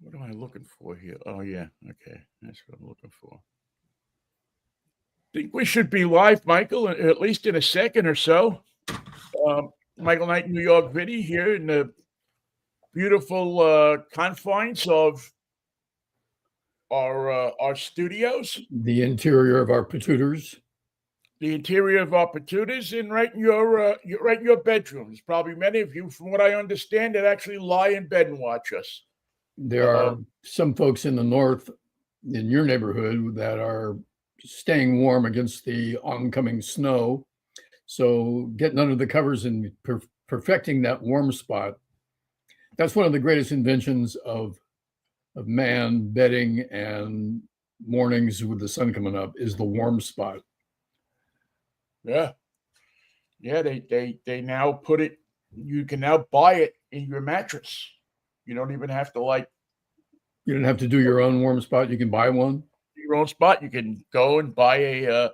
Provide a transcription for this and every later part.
What am I looking for here? Oh yeah, okay, that's what I'm looking for. Think we should be live, Michael, at least in a second or so. Michael Knight, New York Vinnie, here in the beautiful confines of our studios, The interior of our patuters. the interior of our patootas, and right in your bedrooms. Probably many of you, from what I understand, that actually lie in bed and watch us. There are Um, some folks in the north, in your neighborhood, that are staying warm against the oncoming snow. So getting under the covers and perfecting that warm spot. That's one of the greatest inventions of man bedding and mornings with the sun coming up is the warm spot. yeah, yeah. They now put it. You can now buy it in your mattress. You don't even have to like You don't have to do your own warm spot. You can buy one. your own spot. You can go and buy a,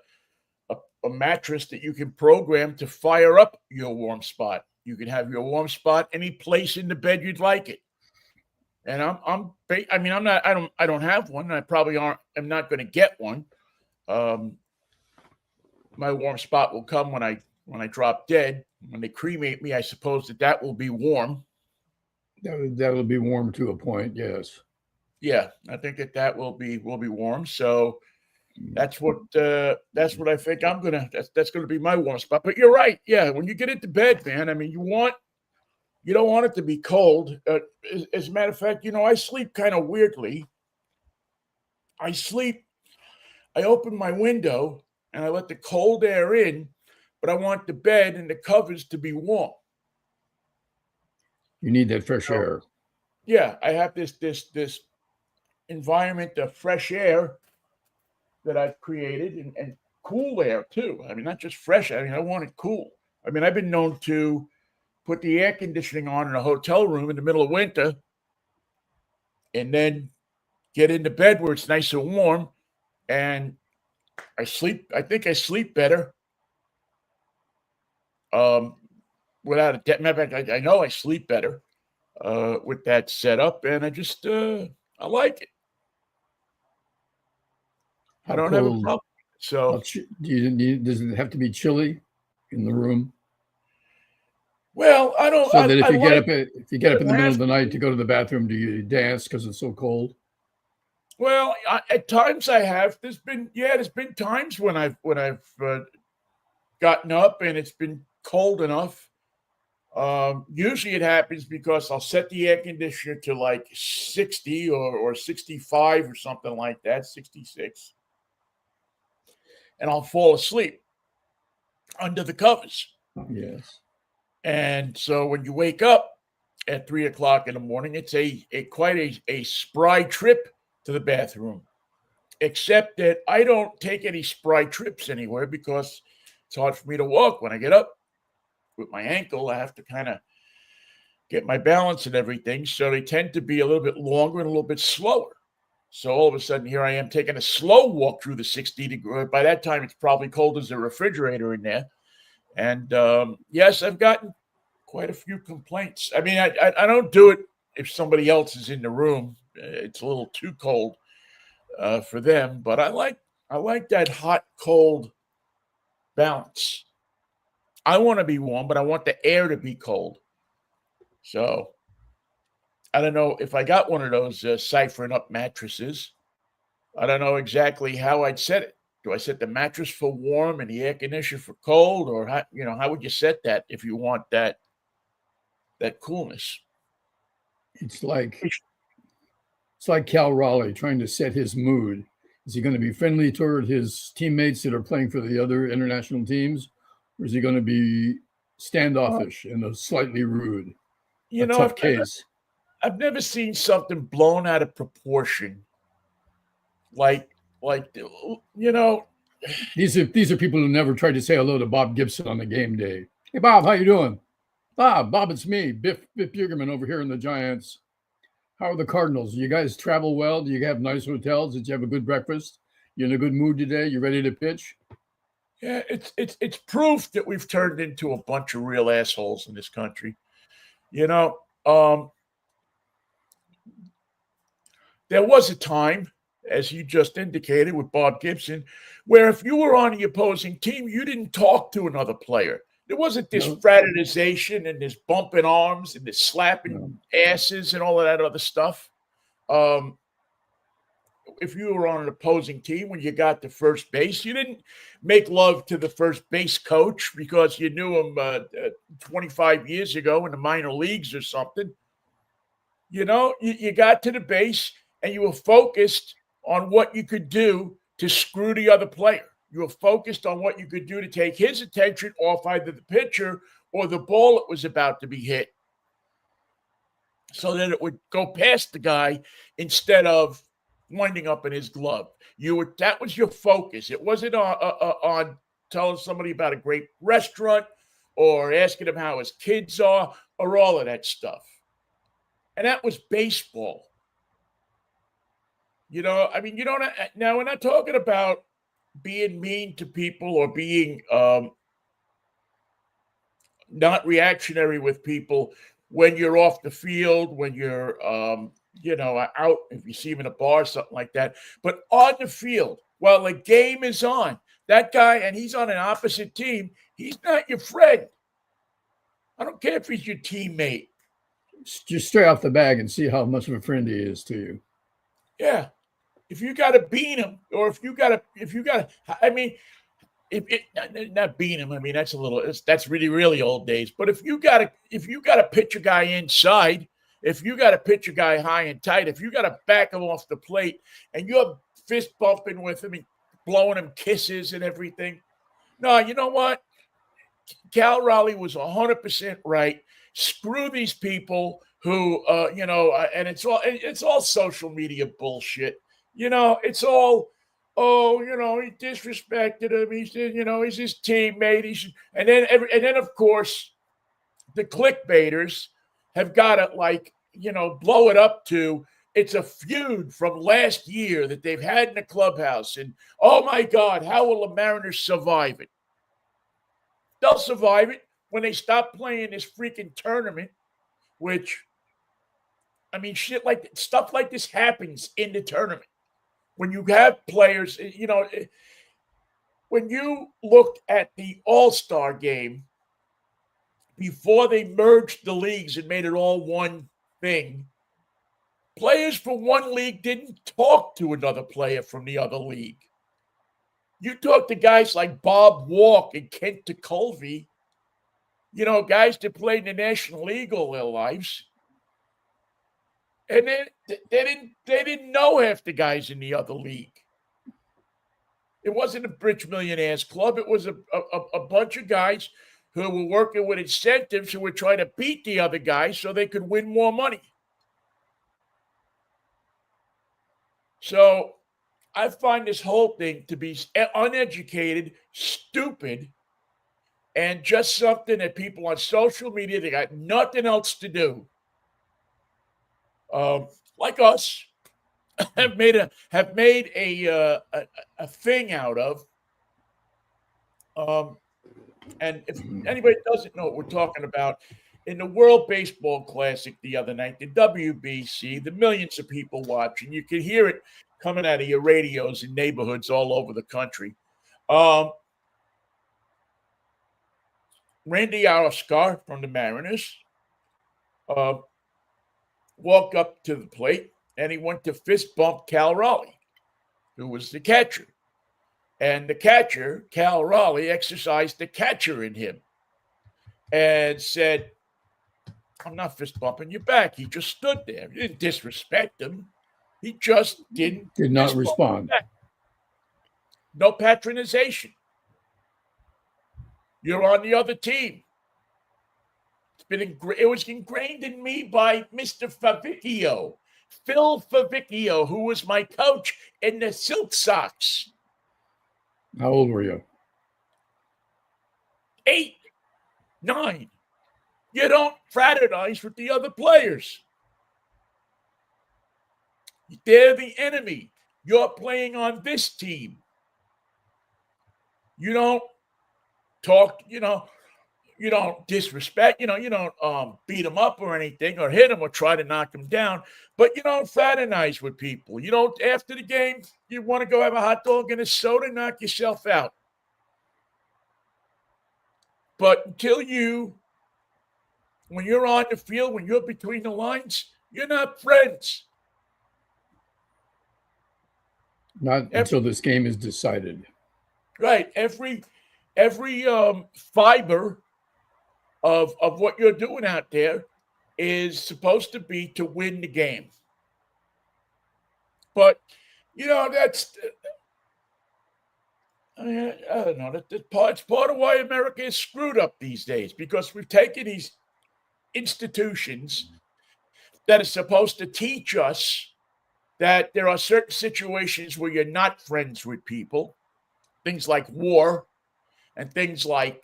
a mattress that you can program to fire up your warm spot. You can have your warm spot any place in the bed you'd like it. And I mean, I don't have one. I probably aren't. I'm not going to get one. Um, my warm spot will come when I drop dead. When they cremate me, I suppose that will be warm. That'll be warm to a point. Yes. Yeah, I think that will be warm. So that's what I think I'm gonna. That's gonna be my warm spot. But you're right. Yeah, when you get into bed, man. I mean, you don't want it to be cold. As a matter of fact, I sleep kind of weirdly. I sleep. I open my window and I let the cold air in, but I want the bed and the covers to be warm. You need that fresh So air. yeah, I have this environment of fresh air that I've created and cool air too. I mean, not just fresh. I mean, I want it cool. I mean, I've been known to put the air conditioning on in a hotel room in the middle of winter and then get into bed where it's nice and warm and I think I sleep better um, without a matter of fact, I know I sleep better with that setup, and I like it. I How don't have a cold? problem. So, Do you need? Does it have to be chilly in the room well, I don't. so that I like if you get up in it the middle have of the to night be. to go to the bathroom, do you dance because it's so cold? Well, at times I have. There's been times when I've gotten up and it's been cold enough. Usually it happens because I'll set the air conditioner to like 60 or 65 or something like that, 66, and I'll fall asleep under the covers. Yes. And so when you wake up at 3 o'clock in the morning, it's a quite a spry trip to the bathroom. Except that I don't take any spry trips anywhere because it's hard for me to walk when I get up with my ankle. I have to kind of get my balance and everything. So they tend to be a little bit longer and a little bit slower. So all of a sudden, here I am taking a slow walk through the 60 degree. By that time, it's probably cold as a refrigerator in there. And yes, I've gotten quite a few complaints. I mean, I don't do it if somebody else is in the room. It's a little too cold for them, but I like that hot cold balance. I want to be warm, but I want the air to be cold. So I don't know if I got one of those ciphering up mattresses. I don't know exactly how I'd set it. Do I set the mattress for warm and the air conditioner for cold, or how would you set that if you want that coolness? It's like it's like Cal Raleigh trying to set his mood. Is he going to be friendly toward his teammates that are playing for the other international teams, or is he going to be Well, standoffish and slightly rude? you A know, tough I've, case. I've never seen something blown out of proportion like like you know. These are people who never tried to say hello to Bob Gibson on the game day. Hey Bob, how you doing? Bob, it's me, Biff Bugerman over here in the Giants. How are the Cardinals? You guys travel well? Do you have nice hotels? Did you have a good breakfast? You in a good mood today? You ready to pitch? Yeah, it's proof that we've turned into a bunch of real assholes in this country. You know, um, there was a time, as you just indicated with Bob Gibson, where if you were on the opposing team, you didn't talk to another player. There wasn't this No, fraternization and this bumping arms and this no. slapping asses and all of that other stuff. Um, if you were on an opposing team when you got to first base, you didn't make love to the first base coach because you knew him 25 years ago in the minor leagues or something. You got to the base and you were focused on what you could do to screw the other player. You were focused on what you could do to take his attention off either the pitcher or the ball that was about to be hit so that it would go past the guy instead of winding up in his glove. That was your focus. It wasn't on telling somebody about a great restaurant or asking him how his kids are or all of that stuff. And that was baseball. I mean, you don't now we're not talking about being mean to people or being not reactionary with people when you're off the field, when you're out, if you see him in a bar, something like that. But on the field, while the game is on, that guy, and he's on an opposite team, he's not your friend. I don't care if he's your teammate. Just straight off the bag and see how much of a friend he is to you. Yeah. If you got to beat him, or if you got to, I mean, not beat him. I mean, that's really, really old days. But if you got to pitch a guy inside, if you got to pitch a guy high and tight, if you got to back him off the plate and you're fist bumping with him and blowing him kisses and everything. No, you know what? Cal Raleigh was 100% right. Screw these people who, and it's all social media bullshit. It's all, he disrespected him. He's his teammate. And then of course, the clickbaiters have got to blow it up to it's a feud from last year that they've had in the clubhouse. And oh my God, how will the Mariners survive it? They'll survive it when they stop playing this freaking tournament, which, I mean, stuff like this happens in the tournament. When you have players, when you looked at the All-Star game before they merged the leagues and made it all one thing, players from one league didn't talk to another player from the other league. You talk to guys like Bob Walk and Kent DeColvey, guys that played in the National League all their lives. And they didn't know half the guys in the other league. It wasn't a Rich Millionaires Club. It was a bunch of guys who were working with incentives who were trying to beat the other guys so they could win more money. So I find this whole thing to be uneducated, stupid, and just something that people on social media, they got nothing else to do. Like us, have made a thing out of. And if anybody doesn't know what we're talking about, in the World Baseball Classic the other night, the WBC, the millions of people watching, you could hear it coming out of your radios in neighborhoods all over the country. Randy Oscar from the Mariners walked up to the plate and he went to fist bump Cal Raleigh, who was the catcher. And the catcher, Cal Raleigh, exercised the catcher in him and said, I'm not fist bumping you back. He just stood there. He didn't disrespect him. He just did not respond. No patronization. You're on the other team. It was ingrained in me by Mr. Favicchio, Phil Favicchio, who was my coach in the Silk Sox. How old were you? 8, 9. You don't fraternize with the other players. They're the enemy. You're playing on this team. You don't talk, you don't disrespect, you don't beat them up or anything or hit them or try to knock them down, but you don't fraternize with people. You don't, after the game, you want to go have a hot dog and a soda, knock yourself out. But when you're on the field, when you're between the lines, you're not friends. Not until this game is decided. Right. Every fiber of what you're doing out there is supposed to be to win the game. But that's I don't know. It's part of why America is screwed up these days, because we've taken these institutions that are supposed to teach us that there are certain situations where you're not friends with people, things like war and things like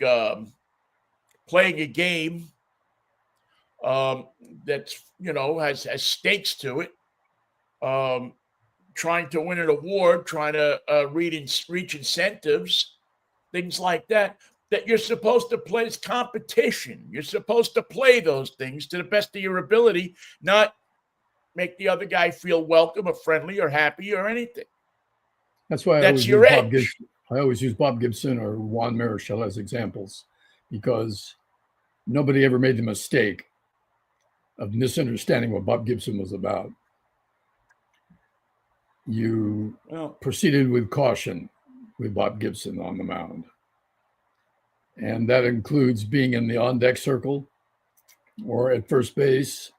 playing a game that's, has stakes to it, trying to win an award, trying to reach incentives, things like that you're supposed to play as competition. You're supposed to play those things to the best of your ability, not make the other guy feel welcome or friendly or happy or anything. That's why that's your edge. I always use Bob Gibson or Juan Marichal as examples, because nobody ever made the mistake of misunderstanding what Bob Gibson was about. You proceeded with caution with Bob Gibson on the mound. And that includes being in the on-deck circle or at first base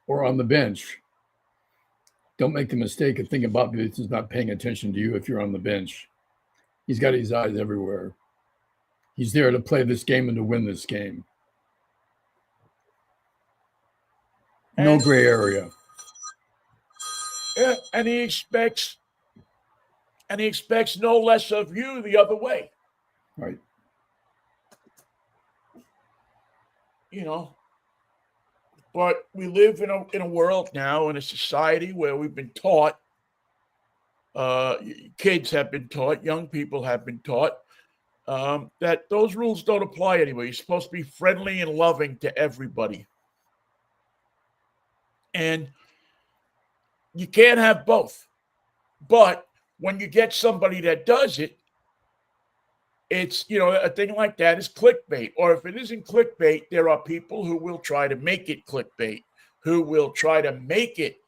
or on the bench. Don't make the mistake of thinking Bob Gibson's not paying attention to you if you're on the bench. He's got his eyes everywhere. He's there to play this game and to win this game. No gray area. Yeah, and he expects no less of you the other way. Right. But we live in a world now, in a society where we've been taught, kids have been taught, young people have been taught, that those rules don't apply anyway. You're supposed to be friendly and loving to everybody. And you can't have both. But when you get somebody that does it, it's, a thing like that is clickbait. Or if it isn't clickbait, there are people who will try to make it clickbait, who will try to make it,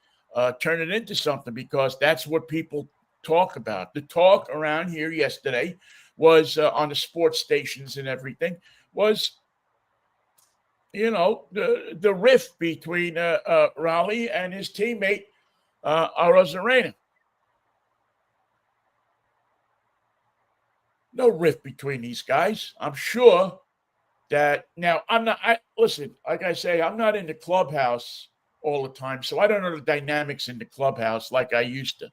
turn it into something, because that's what people talk about. The talk around here yesterday was on the sports stations and everything was, the rift between Raleigh and his teammate, Arozarena. No rift between these guys. I'm sure that now listen, like I say, I'm not in the clubhouse all the time, so I don't know the dynamics in the clubhouse like I used to.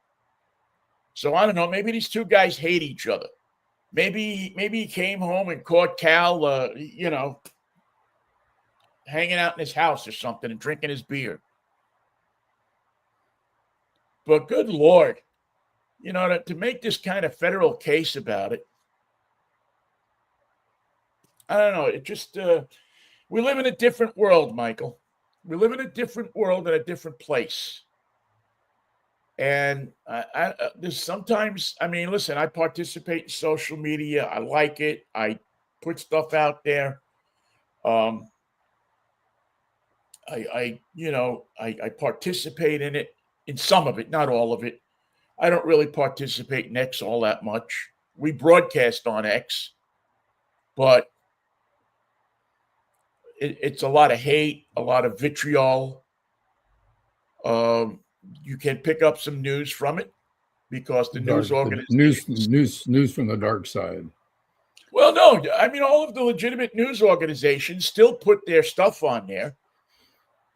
So I don't know. Maybe these two guys hate each other. Maybe he came home and caught Cal, hanging out in his house or something and drinking his beer. But good Lord, to make this kind of federal case about it, I don't know. It just, we live in a different world, Michael. We live in a different world in a different place. And there's sometimes, listen, I participate in social media. I like it. I put stuff out there. I participate in it, in some of it, not all of it. I don't really participate in X all that much. We broadcast on X, but it's a lot of hate, a lot of vitriol. You can pick up some news from it because the news organizations... News from the dark side. Well, no, all of the legitimate news organizations still put their stuff on there.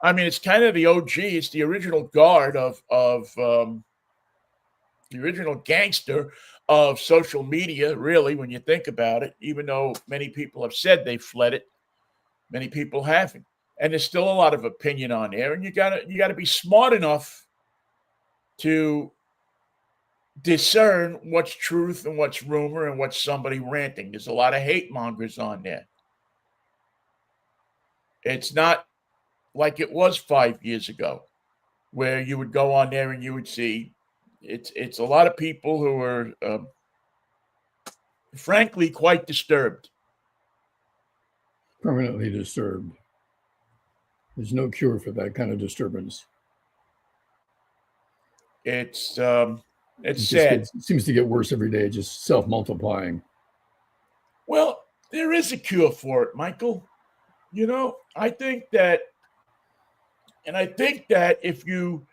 It's kind of the OG. It's the original guard of the original gangster of social media, really, when you think about it, even though many people have said they fled it. Many people haven't. And there's still a lot of opinion on there. And you gotta be smart enough to discern what's truth and what's rumor and what's somebody ranting. There's a lot of hate mongers on there. It's not like it was 5 years ago, where you would go on there and you would see it's a lot of people who are frankly quite disturbed. Permanently disturbed. There's no cure for that kind of disturbance. It's It sad. seems to get worse every day, just self-multiplying. Well, there is a cure for it, Michael. I think that, if you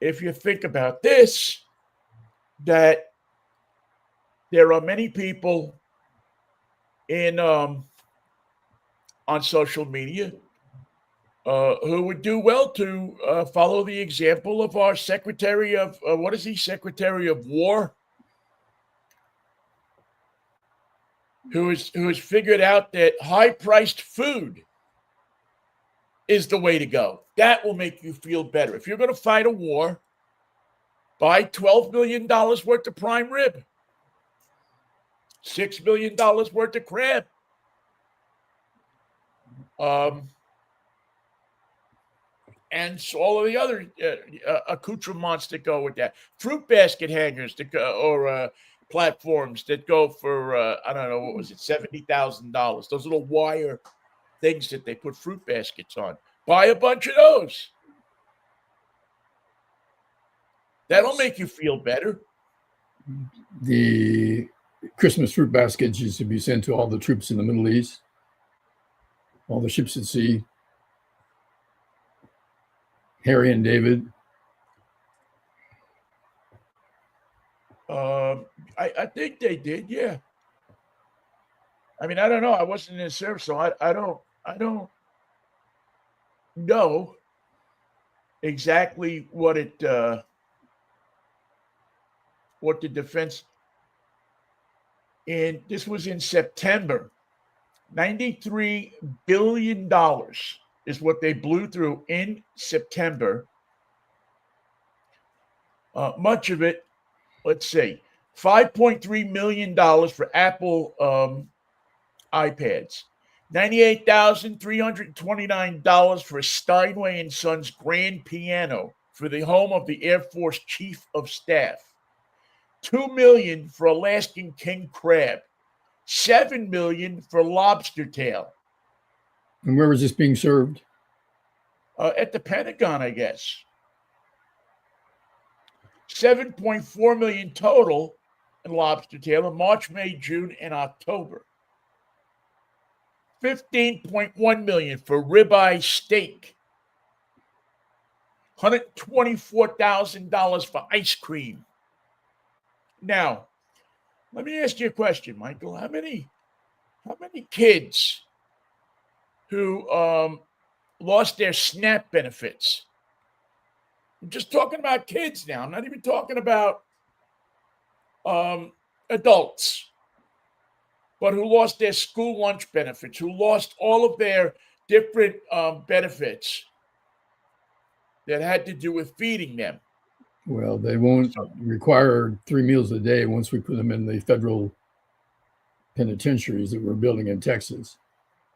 think about this, that there are many people in on social media who would do well to follow the example of our Secretary of what is he, Secretary of War, who has figured out that high-priced food is the way to go. That will make you feel better. If you're going to fight a war, buy $12 million worth of prime rib, $6 million worth of crab. And so all of the other accoutrements that go with that. Fruit basket hangers that go, or platforms that go for, I don't know, what was it, $70,000. Those little wire things that they put fruit baskets on. Buy a bunch of those. That'll make you feel better. The Christmas fruit baskets used to be sent to all the troops in the Middle East, all the ships at sea. Harry and David. I think they did, yeah. I mean, I don't know. I wasn't in the service, so I don't know exactly what the defense. And this was in September. $93 billion is what they blew through in September. Much of it, let's see, $5.3 million for Apple iPads, $98,329 for Steinway and Sons grand piano for the home of the Air Force Chief of Staff, $2 million for Alaskan king crab, $7 million for lobster tail. And where was this being served? At the Pentagon, I guess. $7.4 million total in lobster tail in March, May, June, and October. $15.1 million for ribeye steak. $124,000 for ice cream. Now, let me ask you a question, Michael. How many kids who lost their SNAP benefits? I'm just talking about kids now. I'm not even talking about adults, but who lost their school lunch benefits, who lost all of their different benefits that had to do with feeding them. Well, they won't require 3 meals a day once we put them in the federal penitentiaries that we're building in Texas.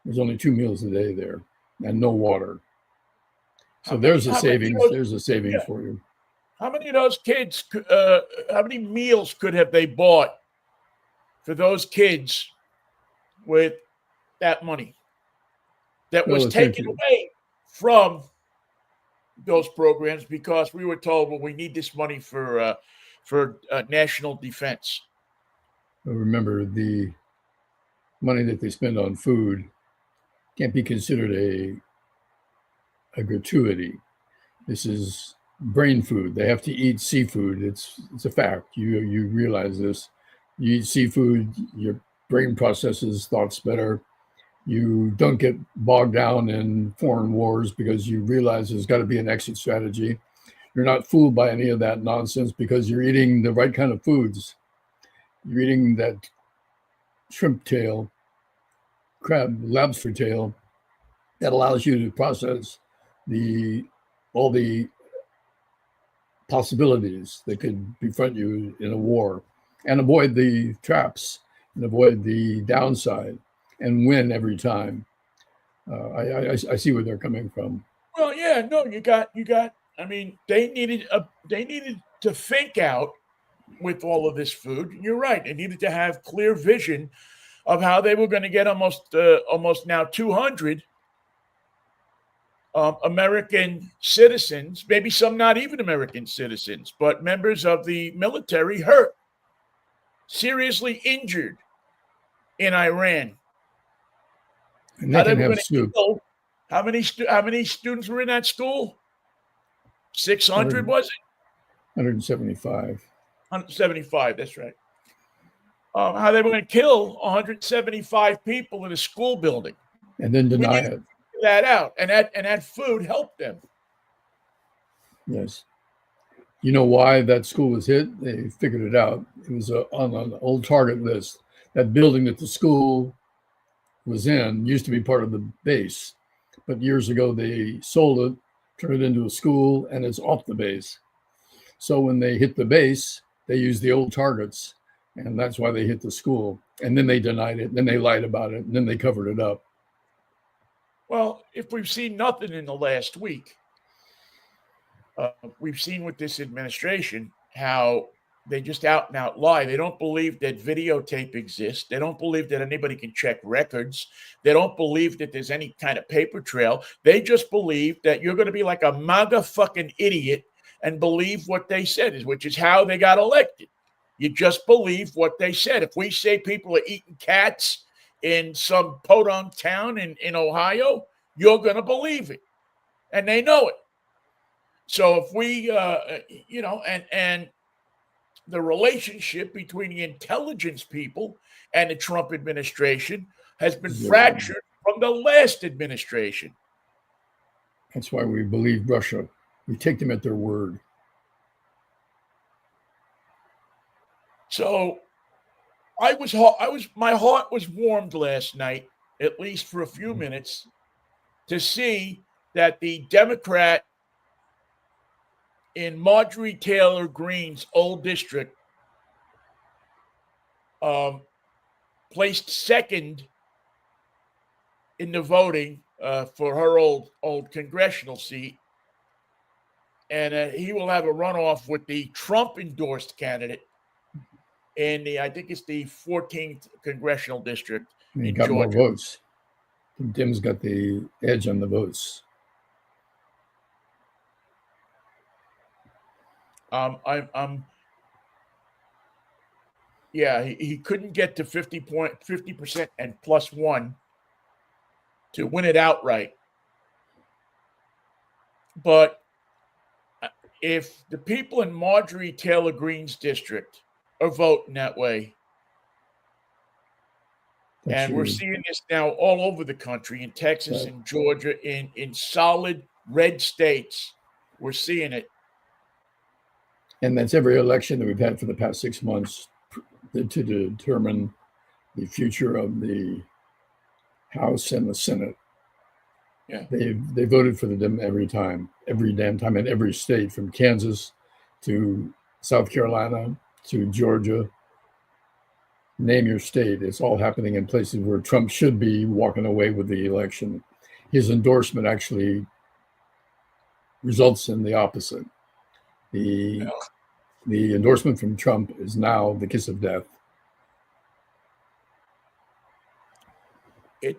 There's only 2 meals a day there and no water. So there's a savings. There's a savings for you. How many of those kids, how many meals could have they bought for those kids with that money that was taken away from those programs because we were told, well, we need this money for national defense? Well, remember, the money that they spend on food can't be considered a gratuity. This is brain food. They have to eat seafood. It's a fact. You realize this. You eat seafood, your brain processes thoughts better. You don't get bogged down in foreign wars because you realize there's got to be an exit strategy. You're not fooled by any of that nonsense because you're eating the right kind of foods. You're eating that shrimp tail, crab, lobster tail that allows you to process all the possibilities that could befriend you in a war and avoid the traps and avoid the downside and win every time. I see where they're coming from. Well, yeah, no, you got. I mean, they needed to think out with all of this food. You're right. They needed to have clear vision of how they were going to get almost now 200 American citizens, maybe some not even American citizens, but members of the military hurt, seriously injured in Iran. And How they they can were have going to soup. kill? How many students were in that school? 600 100, was it? 175. 175. That's right. How they were going to kill 175 people in a school building? And then We deny need to it. figure that out, and that food helped them. Yes. You know why that school was hit? They figured it out. It was on an old target list. That building that the school was in used to be part of the base, but years ago they sold it, turned it into a school, and it's off the base. So when they hit the base, they used the old targets, and that's why they hit the school. And then they denied it, and then they lied about it, and then they covered it up. Well, if we've seen nothing in the last week, we've seen with this administration how they just out and out lie. They don't believe that videotape exists. They don't believe that anybody can check records. They don't believe that there's any kind of paper trail. They just believe that you're going to be like a MAGA fucking idiot and believe what they said, which is how they got elected. You just believe what they said. If we say people are eating cats in some podunk town in Ohio, you're going to believe it. And they know it. So if we, and the relationship between the intelligence people and the Trump administration has been fractured from the last administration. That's why we believe Russia. We take them at their word. So my heart was warmed last night, at least for a few minutes, to see that the Democrat in Marjorie Taylor Greene's old district placed second in the voting for her old congressional seat, and he will have a runoff with the Trump endorsed candidate in I think it's the 14th congressional district He in got Georgia. more votes. Tim's got the edge on the votes. He couldn't get to 50% and +1 to win it outright. But if the people in Marjorie Taylor Greene's district are voting that way, and we're seeing this now all over the country, in Texas and Georgia, in solid red states, we're seeing it. And that's every election that we've had for the past 6 months to determine the future of the House and the Senate. Yeah. They voted for them every damn time in every state, from Kansas to South Carolina to Georgia. Name your state. It's all happening in places where Trump should be walking away with the election. His endorsement actually results in the opposite. The endorsement from Trump is now the kiss of death. At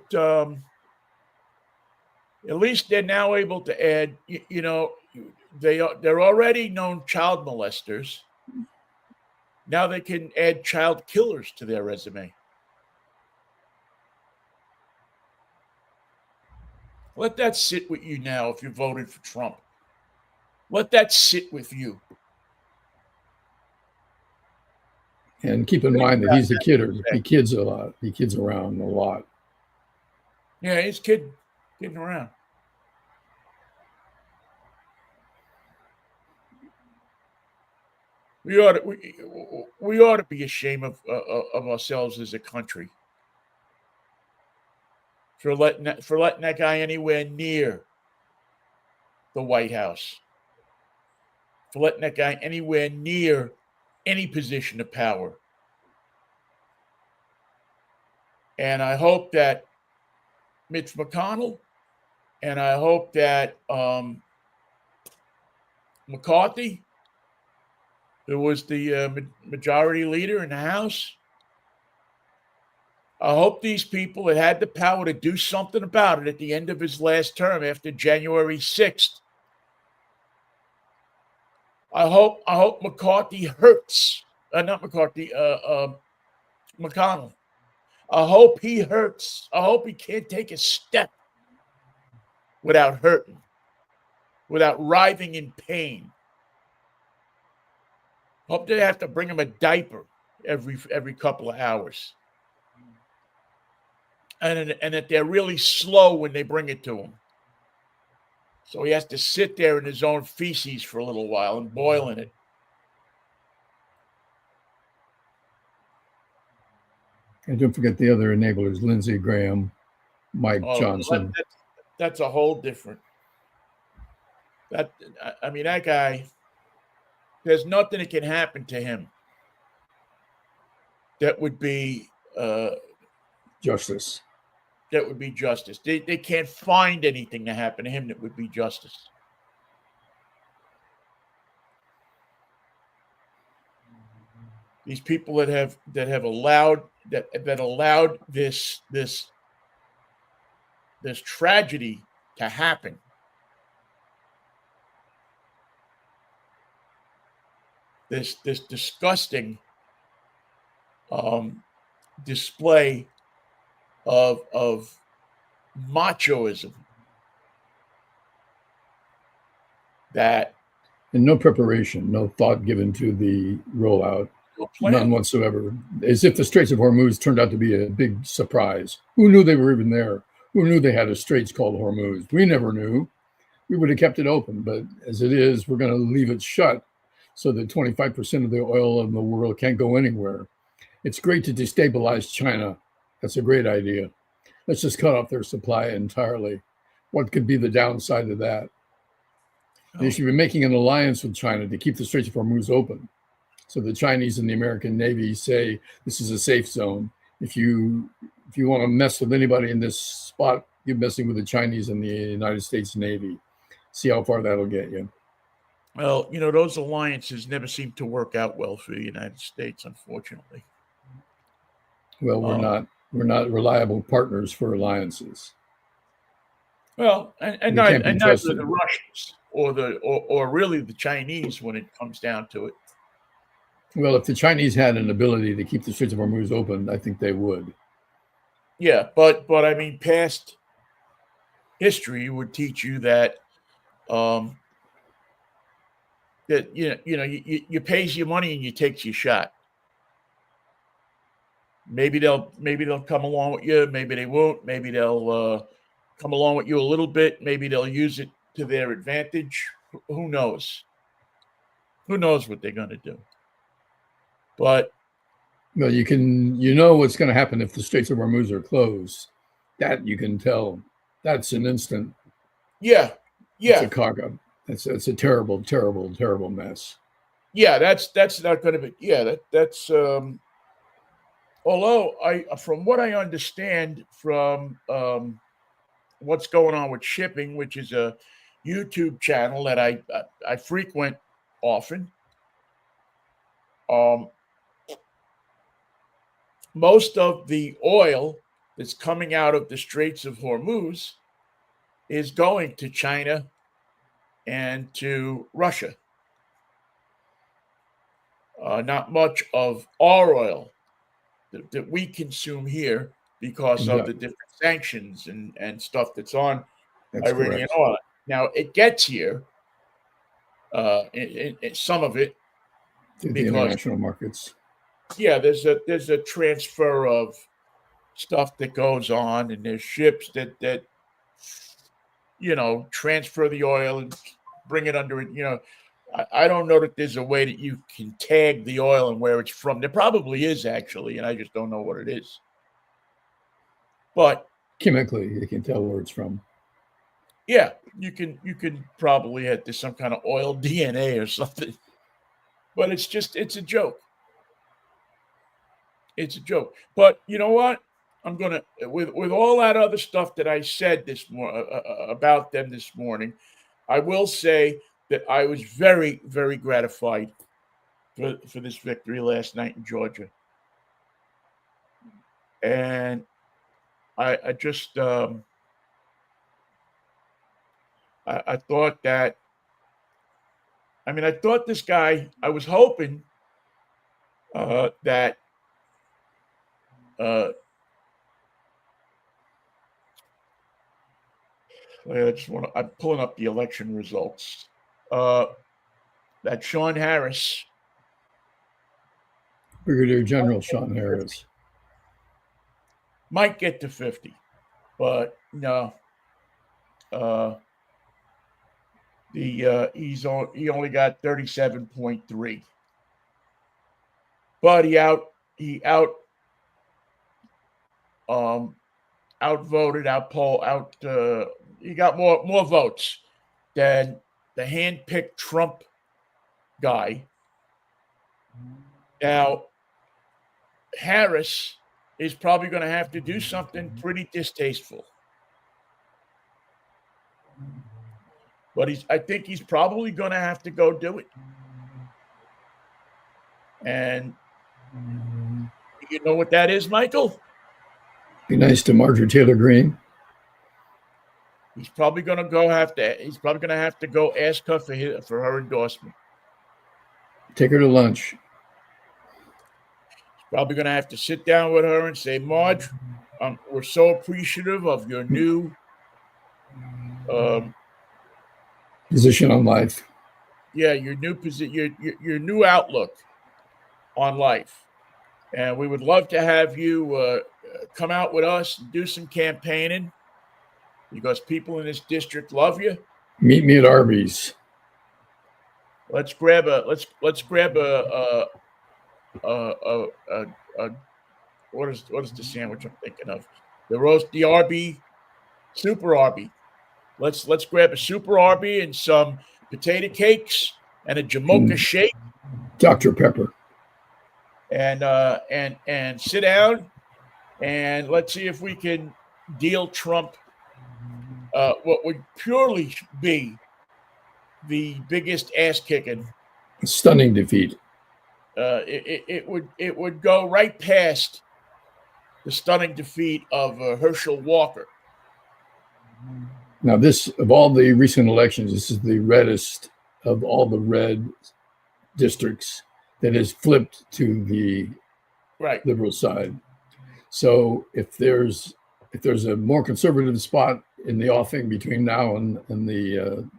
least they're now able to add, they're already known child molesters. Now they can add child killers to their resume. Let that sit with you now if you voted for Trump. Let that sit with you. And keep in mind that he's a kidder. He kids a lot. He kids around a lot. Yeah, he's kidding around. We ought to be ashamed of ourselves as a country for letting that guy anywhere near the White House, for letting that guy anywhere near any position of power. And I hope that Mitch McConnell, and I hope that McCarthy, who was the majority leader in the House, I hope these people that had the power to do something about it at the end of his last term after January 6th, I hope McCarthy hurts. Not McCarthy, McConnell. I hope he hurts. I hope he can't take a step without hurting, without writhing in pain. Hope they have to bring him a diaper every couple of hours. And that they're really slow when they bring it to him. So he has to sit there in his own feces for a little while and boil in it. And don't forget the other enablers, Lindsey Graham, Mike Johnson. That's a whole different. That guy, there's nothing that can happen to him that would be justice. That would be justice. They can't find anything to happen to him that would be justice. These people that have allowed this tragedy to happen. This disgusting display of machoism that, and no preparation, no thought given to the rollout, none whatsoever. As if the Straits of Hormuz turned out to be a big surprise. Who knew they were even there? Who knew they had a straits called Hormuz? We never knew. We would have kept it open, but as it is, we're going to leave it shut so that 25% of the oil in the world can't go anywhere. It's great to destabilize China. That's a great idea. Let's just cut off their supply entirely. What could be the downside of that? They should be making an alliance with China to keep the Straits of Hormuz open. So the Chinese and the American Navy say this is a safe zone. If you want to mess with anybody in this spot, you're messing with the Chinese and the United States Navy. See how far that'll get you. Well, those alliances never seem to work out well for the United States, unfortunately. Well, we're not reliable partners for alliances. Well, and neither the Russians or really the Chinese when it comes down to it. Well, if the Chinese had an ability to keep the Straits of Hormuz open, I think they would. Yeah, but I mean, past history would teach you that that you pays your money and you takes your shot. Maybe they'll come along with you. Maybe they won't. Maybe they'll come along with you a little bit. Maybe they'll use it to their advantage. Who knows? Who knows what they're going to do? But well, you know what's going to happen if the Straits of Hormuz are closed. That you can tell. That's an instant. Yeah. It's a cargo. That's a terrible, terrible, terrible mess. Yeah, that's not going to be. Yeah, that's. Although from what I understand from what's going on with shipping, which is a YouTube channel that I frequent often. Most of the oil that's coming out of the Straits of Hormuz is going to China and to Russia. Not much of our oil that we consume here because of the different sanctions and stuff that's on Iranian oil. Now, it gets here, some of it, to the international markets. Yeah, there's a transfer of stuff that goes on, and there's ships that transfer the oil and bring it under it. I don't know that there's a way that you can tag the oil and where it's from. There probably is, actually, and I just don't know what it is. But chemically, you can tell where it's from. Yeah, you can probably have some kind of oil DNA or something. But it's a joke. It's a joke. But you know what? with all that other stuff that I said about them this morning, I will say that I was very, very gratified for this victory last night in Georgia, and I just I thought that I thought this guy. I was hoping that uh, I just want to. I'm pulling up the election results. Uh, that Sean Harris, Brigadier General Sean Harris. might get to 50, but no. He only got 37.3, but he um outvoted he got more votes than the hand-picked Trump guy. Now Harris is probably going to have to do something pretty distasteful. But I think he's probably going to have to go do it. And you know what that is, Michael? Be nice to Marjorie Taylor Greene. He's probably going to have to go ask her for her endorsement. Take her to lunch. He's probably going to have to sit down with her and say, Marge, we're so appreciative of your new position on life. Yeah, your new your new outlook on life, and we would love to have you come out with us and do some campaigning because people in this district love you. Meet me at Arby's. Let's grab a what is the sandwich I'm thinking of? The Arby, Super Arby. Let's grab a Super Arby and some potato cakes and a Jamocha shake. Dr. Pepper. And sit down and let's see if we can deal Trump what would purely be the biggest ass kicking. A stunning defeat. It would go right past the stunning defeat of Herschel Walker. Now, of all the recent elections, this is the reddest of all the red districts that has flipped to the liberal side. So if there's a more conservative spot in the offing between now and the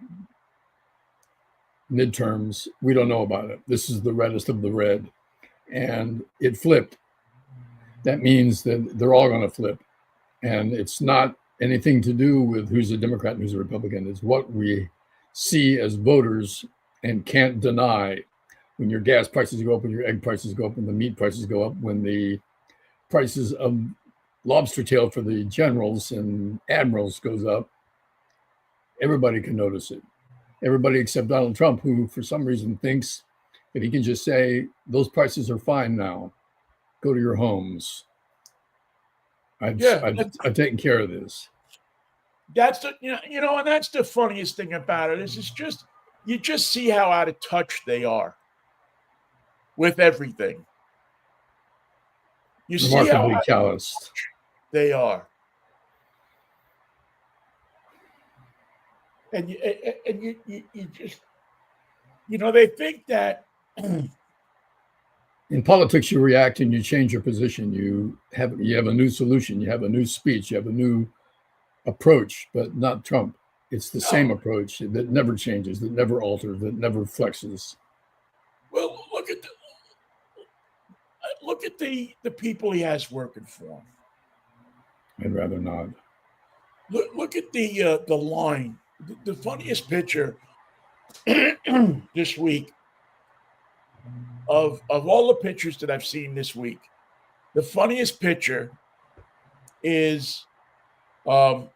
midterms, we don't know about it. This is the reddest of the red, and it flipped. That means that they're all going to flip, and it's not anything to do with who's a Democrat and who's a Republican. It's what we see as voters and can't deny. When your gas prices go up, when your egg prices go up, when the meat prices go up, when the prices of lobster tail for the generals and admirals goes up, everybody can notice it. Everybody except Donald Trump, who for some reason thinks that he can just say, those prices are fine now. Go to your homes. I've taken care of this. That's the and that's the funniest thing about it is you just see how out of touch they are with everything. You see Remarkably calloused they are, and you just they think that. In politics, you react and you change your position. You have a new solution. You have a new speech. You have a new approach, but not Trump. It's the same approach that never changes, that never alters, that never flexes. Well, look at the people he has working for him. I'd rather not. Look at the line. The funniest picture this week. Of all the pictures that I've seen this week, the funniest picture is the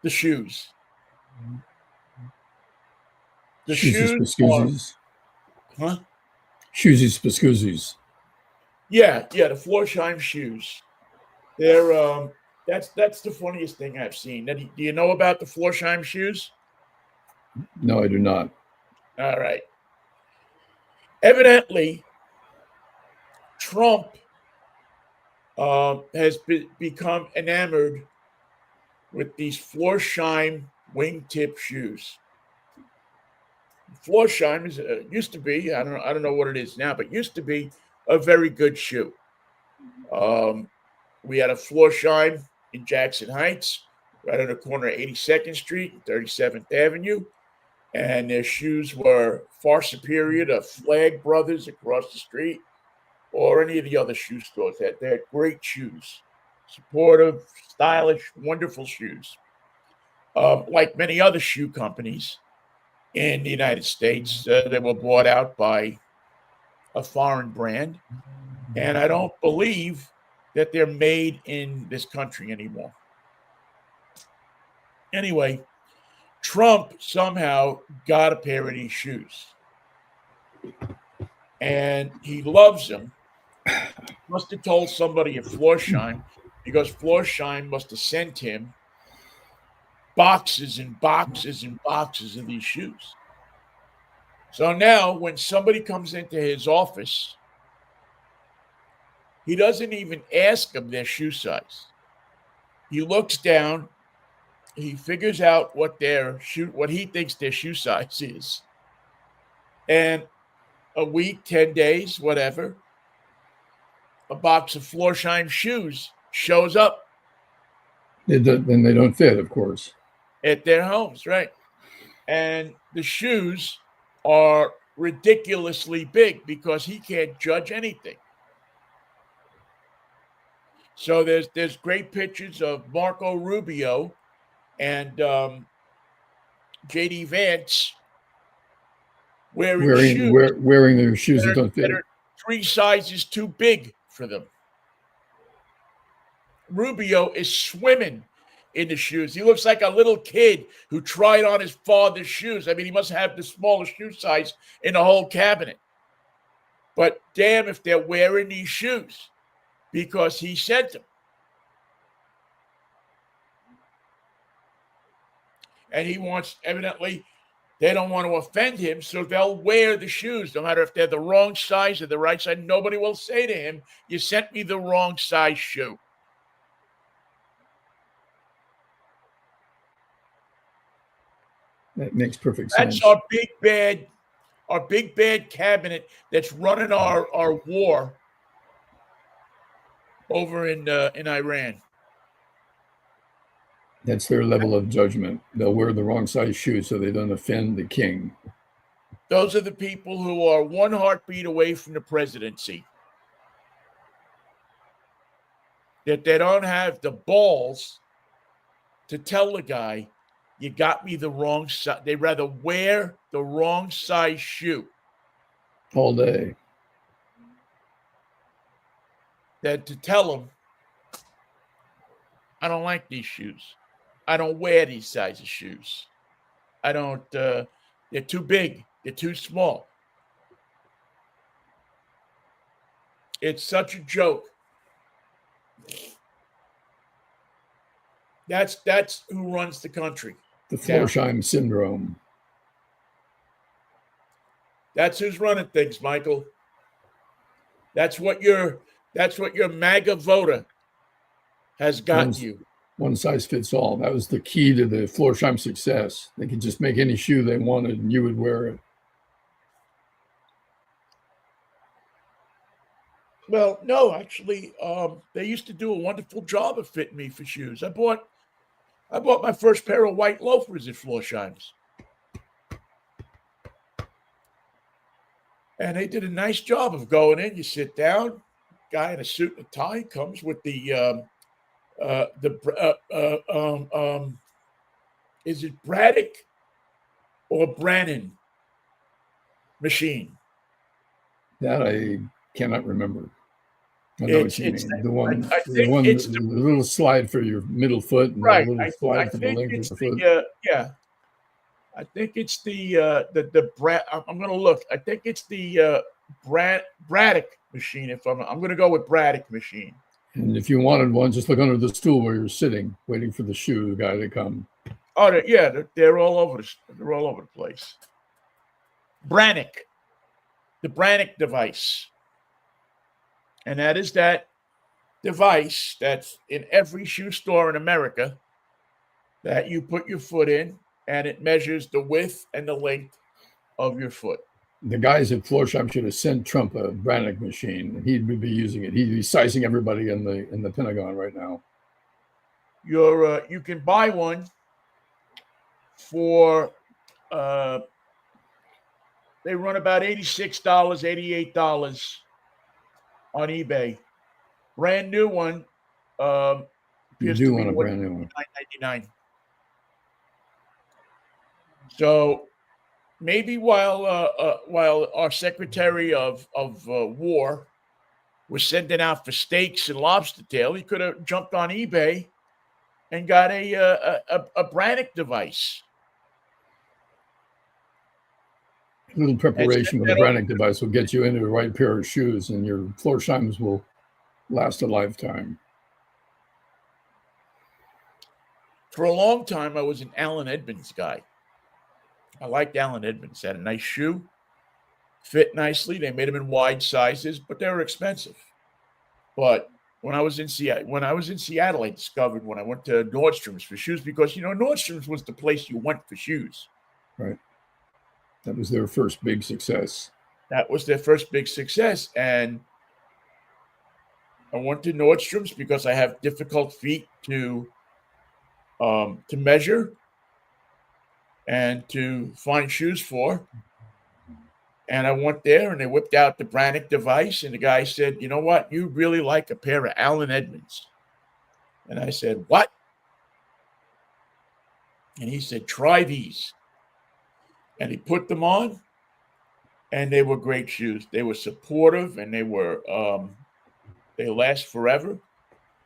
shoes. The shoes. Huh? Shoesies, Pascoosies. Yeah, the Florsheim shoes. They're that's the funniest thing I've seen. Now, do you know about the Florsheim shoes? No, I do not. All right. Evidently, Trump has become enamored with these Florsheim wingtip shoes. Florsheim used to be, I don't know what it is now, but used to be a very good shoe. Um, we had a Florsheim in Jackson Heights, right on the corner of 82nd Street and 37th Avenue, and their shoes were far superior to Flag Brothers across the street or any of the other shoe stores. They had great shoes, supportive, stylish, wonderful shoes. Like many other shoe companies in the United States, they were bought out by a foreign brand, and I don't believe that they're made in this country anymore. Anyway, Trump somehow got a pair of these shoes, and he loves them. Must have told somebody at Florsheim because Florsheim must have sent him boxes and boxes and boxes of these shoes. So now, when somebody comes into his office, he doesn't even ask them their shoe size. He looks down, he figures out what he thinks their shoe size is, and a week, 10 days, whatever, a box of Florsheim shoes shows up Then they don't fit, of course. at their homes, right? And the shoes are ridiculously big because he can't judge anything. So there's great pictures of Marco Rubio and JD Vance wearing shoes Wearing their shoes that don't that fit. are 3 sizes too big for them. Rubio is swimming in the shoes. He looks like a little kid who tried on his father's shoes. I mean, he must have the smallest shoe size in the whole cabinet. But damn if they're wearing these shoes because he sent them. And he wants, evidently, they don't want to offend him, so they'll wear the shoes, no matter if they're the wrong size or the right size. Nobody will say to him, "You sent me the wrong size shoe." That makes perfect sense. That's our big bad cabinet that's running our war over in Iran. That's their level of judgment. They'll wear the wrong size shoes so they don't offend the king. Those are the people who are one heartbeat away from the presidency. That they don't have the balls to tell the guy, "You got me the wrong size." They'd rather wear the wrong size shoe All day. than to tell him, "I don't like these shoes. I don't wear these sizes shoes. I don't, they're too big. They're too small." It's such a joke. That's who runs the country. The Florsheim syndrome. That's who's running things, Michael. That's what your MAGA voter has gotten you. One size fits all. That was the key to the Florsheim success. They could just make any shoe they wanted and you would wear it. Well, no, actually, they used to do a wonderful job of fitting me for shoes. I bought my first pair of white loafers at Florsheims, and they did a nice job of going in. You sit down, guy in a suit and a tie comes with is it Braddock or Brannan machine? That I cannot remember. I know what you mean. The little slide for your middle foot and right. the little slide for the length of the foot. Yeah. I think it's the Brad. I'm going to look. I think it's the Braddock machine. I'm going to go with Braddock machine. And if you wanted one, just look under the stool where you're sitting, waiting for the shoe guy to come. Oh, they're all over they're all over the place. Brannick, the Brannick device, and that is that device that's in every shoe store in America that you put your foot in, and it measures the width and the length of your foot. The guys at Florsheim should have sent Trump a Brannick machine. He'd be using it. He'd be sizing everybody in the Pentagon right now. You can buy one for they run about $86, $88 on eBay. Brand new one. You do want a brand new one. $9.99. So maybe while our Secretary of War was sending out for steaks and lobster tail, he could have jumped on eBay and got a Brannick device. A little preparation with a Brannick device will get you into the right pair of shoes, and your Florsheims will last a lifetime. For a long time, I was an Allen Edmonds guy. I liked Allen Edmonds. Had a nice shoe, fit nicely. They made them in wide sizes, but they were expensive. But when I was in Seattle, I discovered when I went to Nordstrom's for shoes, because Nordstrom's was the place you went for shoes. Right. That was their first big success. And I went to Nordstrom's because I have difficult feet to measure and to find shoes for. And I went there, and they whipped out the Brannick device, and the guy said, "You know what? You really like a pair of Allen Edmonds." And I said, "What?" And he said, "Try these." And he put them on, and they were great shoes. They were supportive, and they last forever.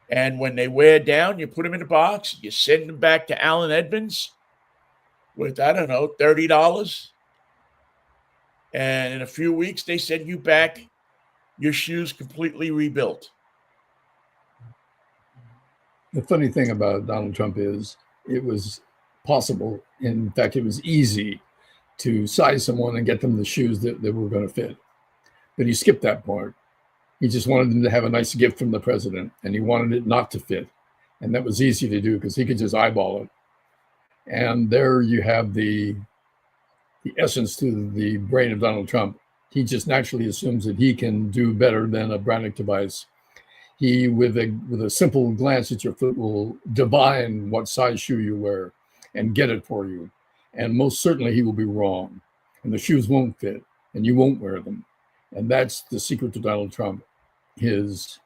And when they wear down, you put them in a box, you send them back to Allen Edmonds with, I don't know, $30. And in a few weeks, they send you back your shoes completely rebuilt. The funny thing about Donald Trump is it was possible. In fact, it was easy to size someone and get them the shoes that were going to fit. But he skipped that part. He just wanted them to have a nice gift from the president, and he wanted it not to fit. And that was easy to do because he could just eyeball it. And there you have the essence to the brain of Donald Trump. He just naturally assumes that he can do better than a Brannick device. He, with a simple glance at your foot, will divine what size shoe you wear and get it for you. And most certainly he will be wrong. And the shoes won't fit, and you won't wear them. And that's the secret to Donald Trump. His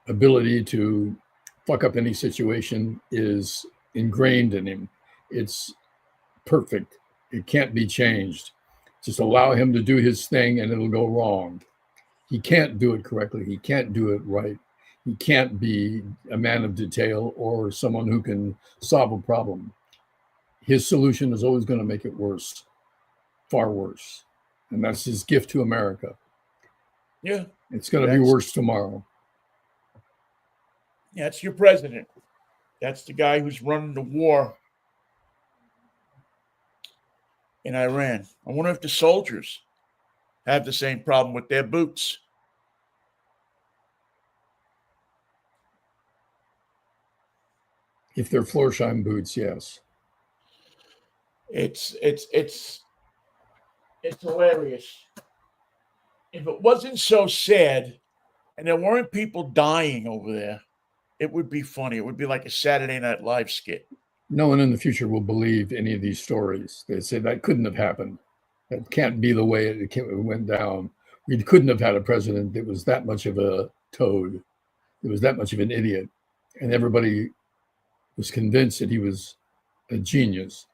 ability to fuck up any situation is ingrained in him. It's perfect. It can't be changed. Just allow him to do his thing and it'll go wrong. He can't do it correctly. He can't do it right. He can't be a man of detail or someone who can solve a problem. His solution is always going to make it worse, far worse. And that's his gift to America. Yeah. It's going to be worse tomorrow. That's your president. That's the guy who's running the war in Iran. I wonder if the soldiers have the same problem with their boots. If they're Florsheim boots, yes. It's hilarious. If it wasn't so sad and there weren't people dying over there, it would be funny. It would be like a Saturday Night Live skit. No one in the future will believe any of these stories. They say that couldn't have happened. That can't be the way it went down. We couldn't have had a president that was that much of a toad. It was that much of an idiot. And everybody was convinced that he was a genius.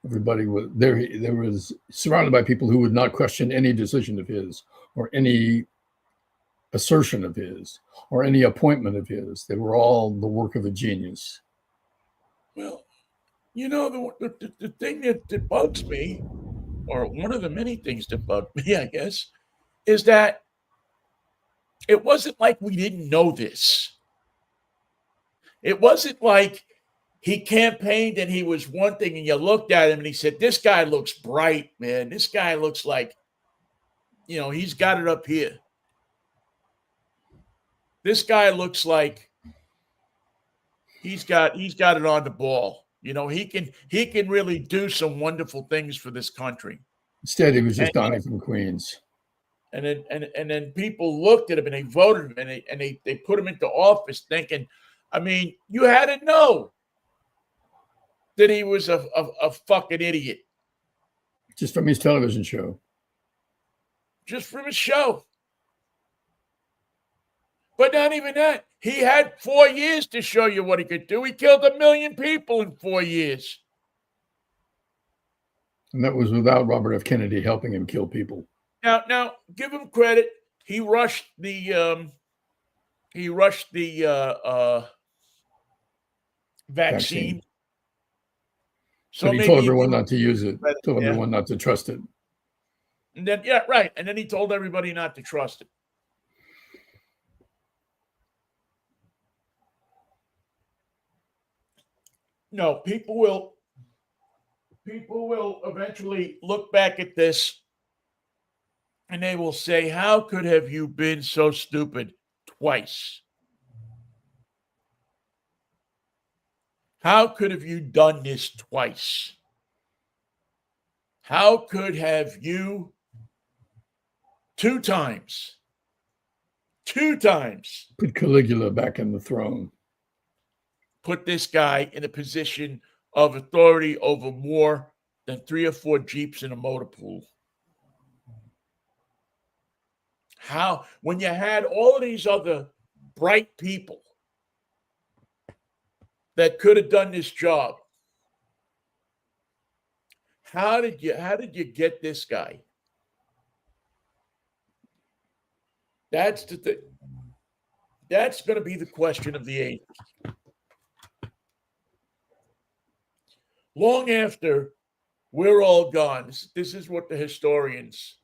Everybody was there. There was surrounded by people who would not question any decision of his or any assertion of his or any appointment of his. They were all the work of a genius. Well, the thing that bugs me, or one of the many things that bug me, I guess, is that It wasn't like we didn't know this. It wasn't like he campaigned and he was one thing and you looked at him and he said, this guy looks bright, man. This guy looks like, he's got it up here. This guy looks like he's got it on the ball. He can really do some wonderful things for this country. Instead, he was just Donnie from Queens. And then people looked at him and they voted him and they put him into office thinking, I mean, you had to know that he was a fucking idiot. Just from his television show. Just from his show. But not even that. He had 4 years to show you what he could do. He killed 1 million people in 4 years. And that was without Robert F. Kennedy helping him kill people. Now, give him credit. He rushed the vaccine. So but he told everyone not to use it. Told everyone not to trust it. And then, yeah, right. And then he told everybody not to trust it. No, people will eventually look back at this and they will say, how could have you been so stupid twice? How could have you done this twice? How could have you two times put Caligula back in the throne? Put this guy in a position of authority over more than 3 or 4 Jeeps in a motor pool. How, when you had all of these other bright people that could have done this job, how did you get this guy? That's the thing. That's going to be the question of the age. Long after we're all gone, this is what the historians,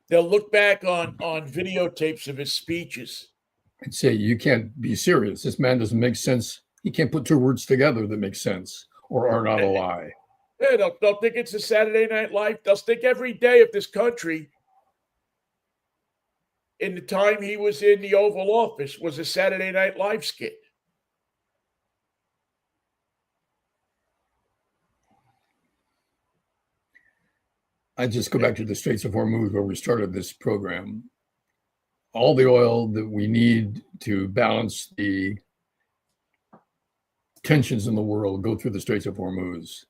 they'll look back on videotapes of his speeches and say, you can't be serious. This man doesn't make sense. He can't put 2 words together that make sense or are not a lie. Yeah, they'll think it's a Saturday Night Live. They'll think every day of this country in the time he was in the Oval Office was a Saturday Night Live skit. I just go back to the Straits of Hormuz where we started this program. All the oil that we need to balance the tensions in the world go through the Straits of Hormuz.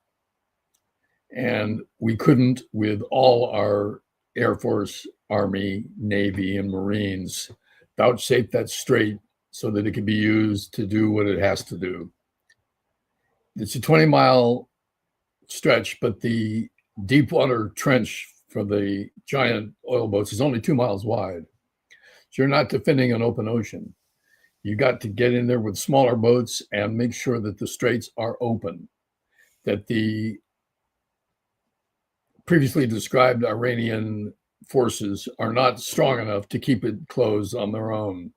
And we couldn't, with all our Air Force, Army, Navy, and Marines, vouchsafe that strait so that it can be used to do what it has to do. It's a 20-mile stretch, but the deep water trench for the giant oil boats is only 2 miles wide. So you're not defending an open ocean. You got to get in there with smaller boats and make sure that the straits are open, that the previously described Iranian forces are not strong enough to keep it closed on their own.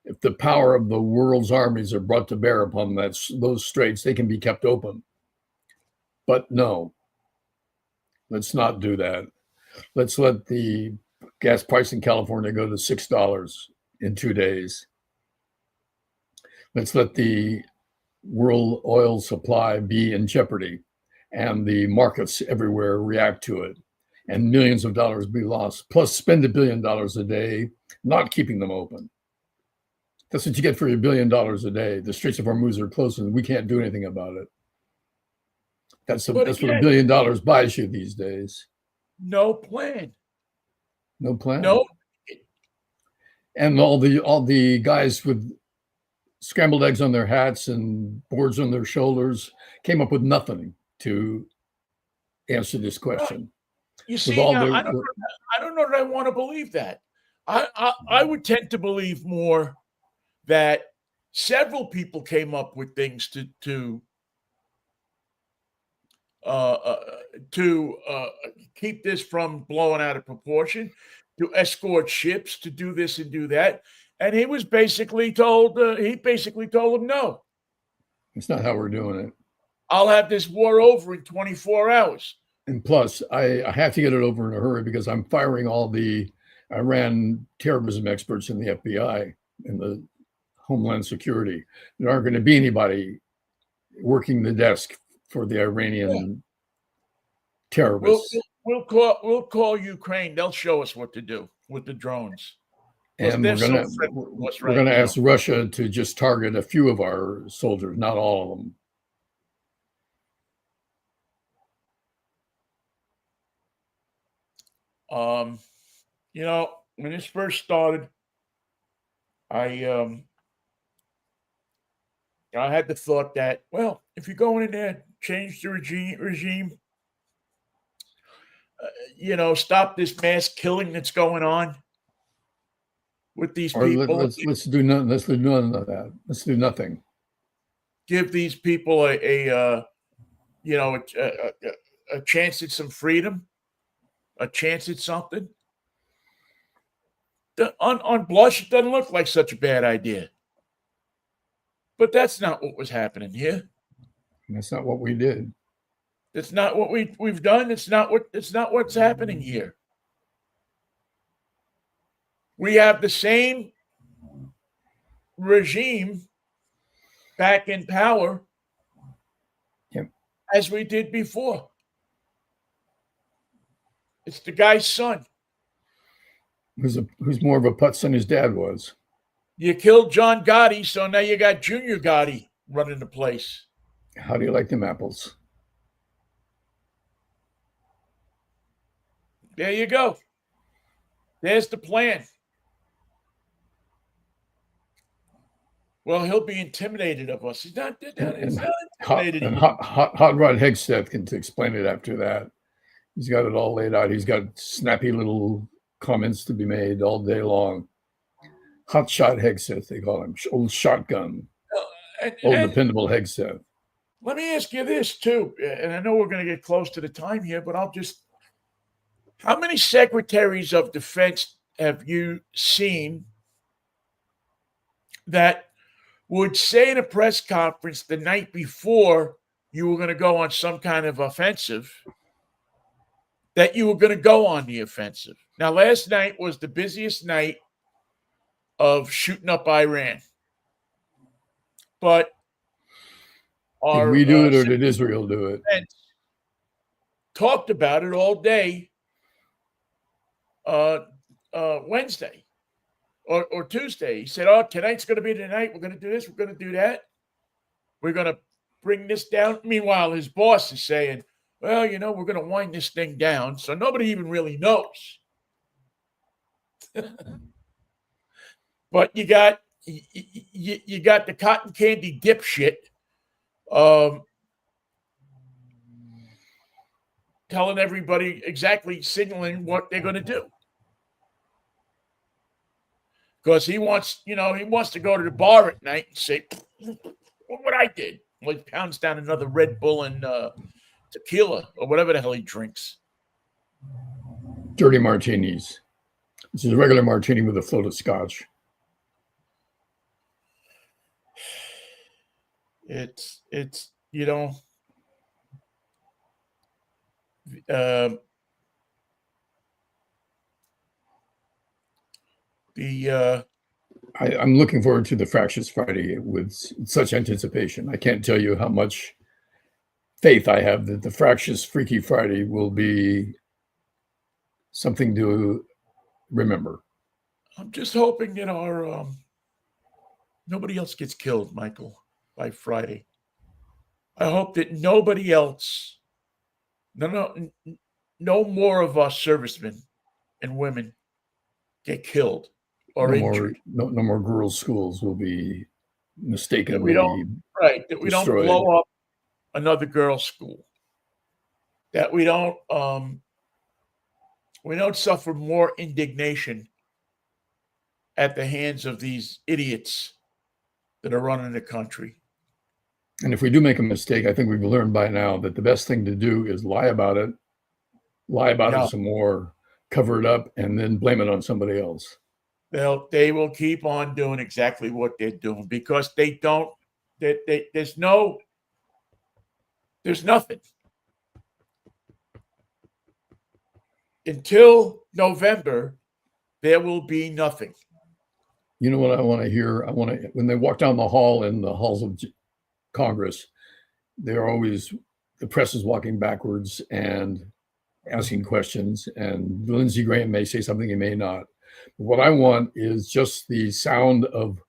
If the power of the world's armies are brought to bear upon those straits, they can be kept open. But no, let's not do that. Let's let the gas price in California go to $6 in 2 days. Let's let the world oil supply be in jeopardy and the markets everywhere react to it and millions of dollars be lost, plus spend $1 billion a day not keeping them open. That's what you get for your $1 billion a day. The Straits of Hormuz are closed and we can't do anything about it. That's what $1 billion buys you these days. No plan. No plan. No. And all the guys with scrambled eggs on their hats and boards on their shoulders came up with nothing to answer this question. You see, now, I don't know that I want to believe that. I would tend to believe more that several people came up with things to keep this from blowing out of proportion. to escort ships, to do this and do that. And he was basically told, told him, no, It's not how we're doing it. I'll have this war over in 24 hours. And plus, I have to get it over in a hurry because I'm firing all the Iran terrorism experts in the FBI and the Homeland Security. There aren't going to be anybody working the desk for the Iranian terrorists. We'll call Ukraine. They'll show us what to do with the drones. And we're going to ask Russia to just target a few of our soldiers, not all of them. When this first started, I had the thought that, well, if you're going in there, change the regime, stop this mass killing that's going on with these people. Let's do none of that. Let's do nothing. Give these people a chance at some freedom, a chance at something. On blush, it doesn't look like such a bad idea. But that's not what was happening here. That's not what we did. It's not what we've done. It's not what's happening here. We have the same regime back in power as we did before. It's the guy's son. Who's more of a putz than his dad was. You killed John Gotti, so now you got Junior Gotti running the place. How do you like them apples? There you go. There's the plan. Well, he'll be intimidated of us. He's not intimidated. And Hot Rod Hegseth can explain it after that. He's got it all laid out. He's got snappy little comments to be made all day long. Hot Shot Hegseth, they call him. Old shotgun. Old dependable Hegseth. Let me ask you this, too. And I know we're going to get close to the time here, but how many secretaries of defense have you seen that would say in a press conference the night before you were going to go on some kind of offensive that you were going to go on the offensive? Now, last night was the busiest night of shooting up Iran. But did we do it or did Israel do it? Talked about it all day Wednesday or Tuesday. He said, oh, tonight's going to be the night. We're going to do this. We're going to do that. We're going to bring this down. Meanwhile, his boss is saying, well, we're going to wind this thing down. So nobody even really knows. But you got the cotton candy dipshit telling everybody exactly, signaling what they're going to do. Because he wants to go to the bar at night and say, look what I did. Well, he pounds down another Red Bull and tequila or whatever the hell he drinks. Dirty martinis. This is a regular martini with a float of scotch. It's I'm looking forward to the Fractious Friday with such anticipation. I can't tell you how much faith I have that the Fractious Freaky Friday will be something to remember. I'm just hoping nobody else gets killed, Michael, by Friday. I hope that nobody else, no more of us servicemen and women get killed or injured. No more girls' schools will be mistakenly that we don't blow up another girls' school. That we don't suffer more indignation at the hands of these idiots that are running the country. And if we do make a mistake, I think we've learned by now that the best thing to do is lie about it some more, cover it up and then blame it on somebody else. They will keep on doing exactly what they're doing because there's nothing until November. There will be nothing. You know what I want to hear? When they walk down the hall in the halls of Congress, the press is walking backwards and asking questions, and Lindsey Graham may say something, he may not. What I want is just the sound of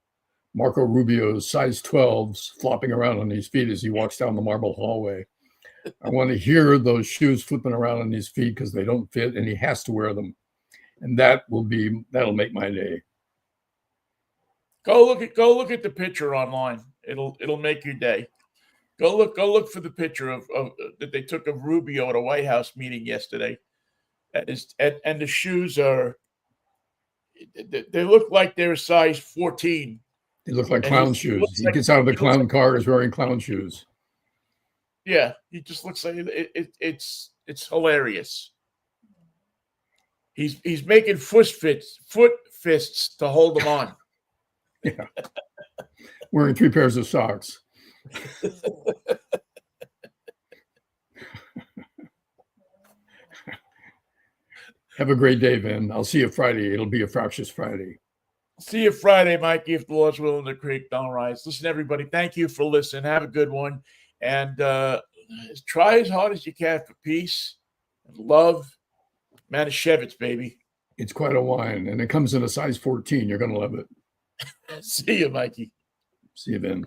Marco Rubio's size 12s flopping around on his feet as he walks down the marble hallway. I want to hear those shoes flipping around on his feet because they don't fit and he has to wear them. And that'll make my day. Go look at the picture online. It'll make your day. Go look for the picture of that they took of Rubio at a White House meeting yesterday. And the shoes they look like they're size 14. They look like clown shoes. He gets out of the clown car is wearing clown shoes. Yeah, he just looks like it's hilarious. He's making foot fists to hold them on. Yeah. Wearing 3 pairs of socks. Have a great day, Vin. I'll see you Friday. It'll be a fractious Friday. See you Friday, Mikey, if the Lord's willing, the creek don't rise. Listen, everybody, thank you for listening. Have a good one. And try as hard as you can for peace and love. Manischewitz, baby. It's quite a wine, and it comes in a size 14. You're going to love it. See you, Mikey. See you, Vin.